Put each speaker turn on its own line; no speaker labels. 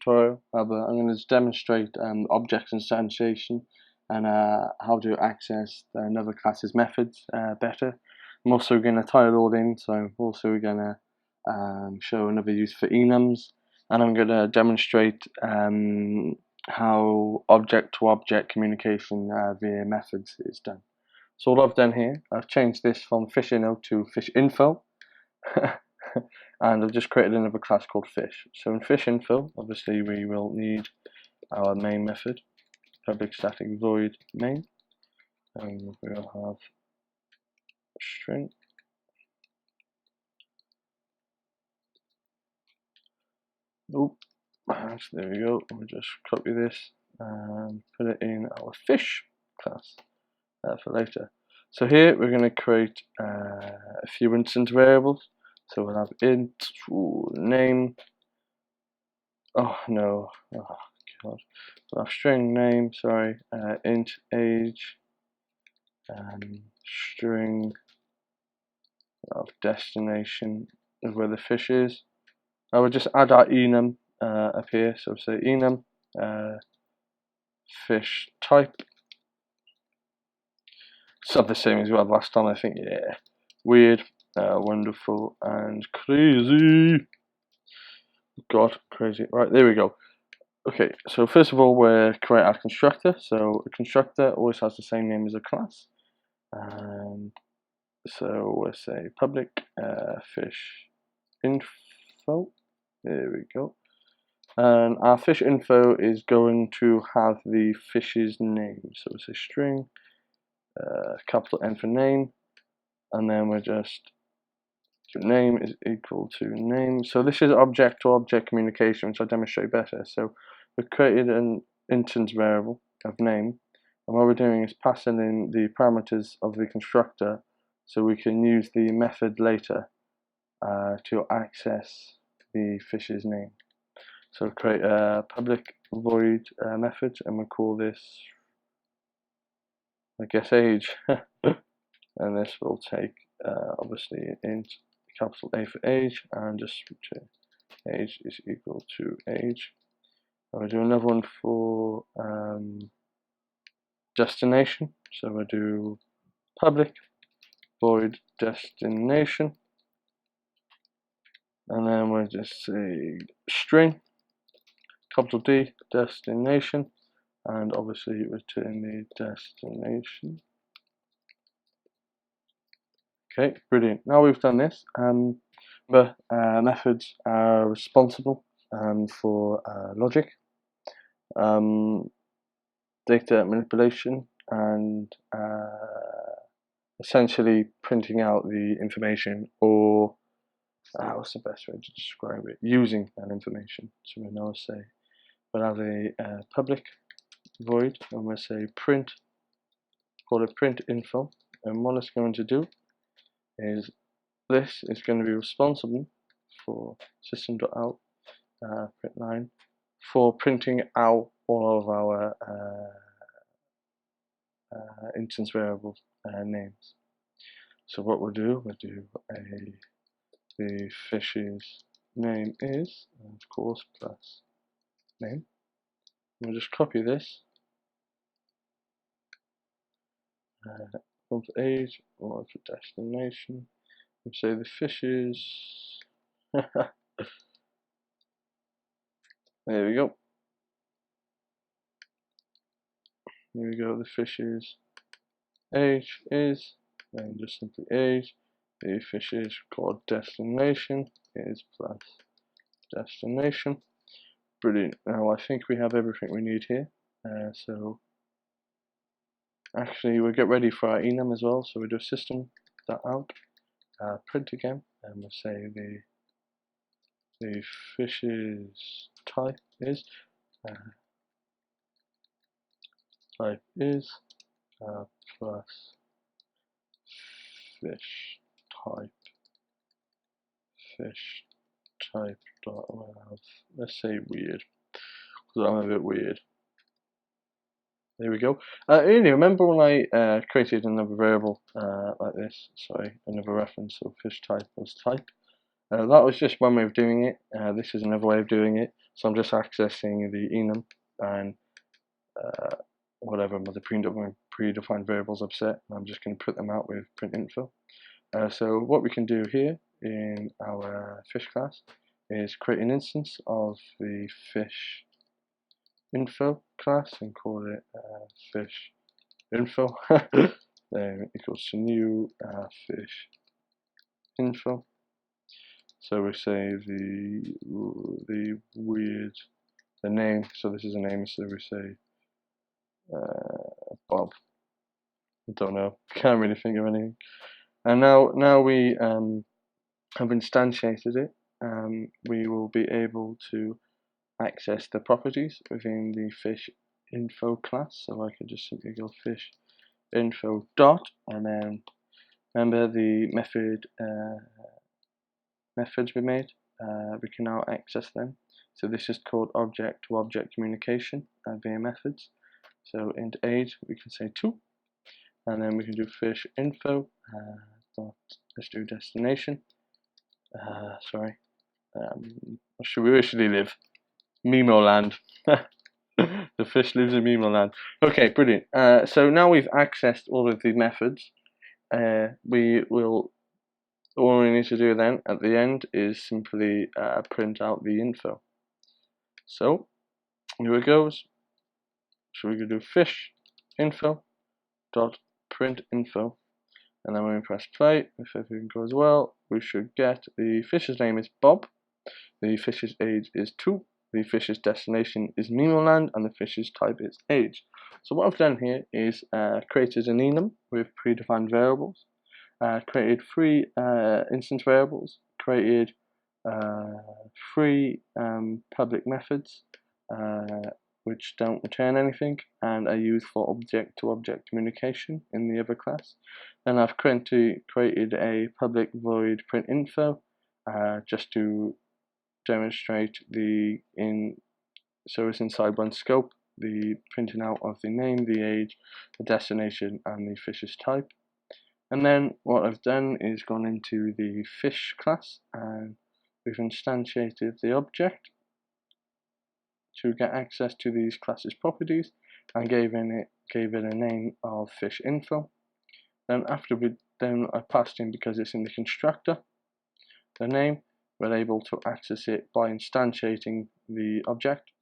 tutorial. I'm going to demonstrate object instantiation and how to access another class's methods better. I'm also going to tie it all in, so I'm also going to show another use for enums, and I'm going to demonstrate how object-to-object communication via methods is done. So what I've done here, I've changed this from fishinfo to fishinfo. And I've just created another class called fish. So in fishinfo, obviously we will need our main method, public static void main, and we'll have a string. Oh, there we go. We'll just copy this and put it in our fish class for later. So here we're going to create a few instance variables. So we'll have int name. Oh no! Oh god! We'll have string name. Sorry. Int age. String of destination of where the fish is. I will just add our enum up here. So say enum fish type. It's not the same as we had last time. I think yeah. Weird, wonderful, and crazy. God, crazy. Right, there we go. Okay, so first of all, we'll create our constructor. So a constructor always has the same name as a class. And so we'll say public fish info. There we go. And our fish info is going to have the fish's name. So we'll say string, capital N for name, and then we're just name is equal to name. So this is object to object communication, which I'll demonstrate better. So we've created an instance variable of name, and what we're doing is passing in the parameters of the constructor so we can use the method later to access the fish's name. So create a public void method, and we'll call this, I guess, age. And this will take obviously int capital A for age, and just return age is equal to age. And we'll do another one for destination. So we'll do public void destination, and then we'll just say string capital D destination, and obviously return the destination. Okay, brilliant. Now we've done this, the methods are responsible for logic, data manipulation, and essentially printing out the information, or what's the best way to describe it? Using that information. So we'll now say we'll have a public void, and we'll say print, call it print info, and what it's going to do is this is going to be responsible for system.out print line for printing out all of our instance variable names. So what we'll do the fish's name is, of course, plus name. We'll just copy this. From age or for destination, and say the fish is there we go. Here we go. The fish's age is, and just simply age. The fish's called destination is plus destination. Brilliant. Now I think we have everything we need here. So actually we'll get ready for our enum as well. So we'll do system.out print again, and we'll say the fish's type is plus fish type dot, let's say weird, because I'm a bit weird. There we go. Anyway, remember when I created another variable like this? Sorry, another reference. So fish type was type. That was just one way of doing it. This is another way of doing it. So I'm just accessing the enum and whatever the predefined variables I've set. I'm just going to put them out with print info. So what we can do here in our fish class is create an instance of the fish info class and call it fish info. Then equals to new fish info. So we say the name. So this is a name. So we say Bob. I don't know. Can't really think of anything. And now we have instantiated it. We will be able to access the properties within the fish info class. So I can just simply go fish info dot, and then remember the methods we made. We can now access them. So this is called object to object communication via methods. So int age we can say 2, and then we can do fish info dot, let's do destination. Sorry, should we actually live? Mimo land. The fish lives in Mimo land. Okay, brilliant. So now we've accessed all of the methods. All we need to do then at the end is simply print out the info. So here it goes. So we can do fish info dot print info, and then when we press play, if everything goes well, we should get the fish's name is Bob, the fish's age is 2, the fish's destination is Nemoland, and the fish's type is age. So what I've done here is created an enum with predefined variables, created 3 instance variables, created 3 public methods which don't return anything and are used for object-to-object communication in the other class. Then I've created a public void print info just to demonstrate so it's inside one scope, the printing out of the name, the age, the destination, and the fish's type. And then what I've done is gone into the fish class and we've instantiated the object to get access to these classes properties and gave it a name of fish info. Then I passed in, because it's in the constructor, the name. We're able to access it by instantiating the object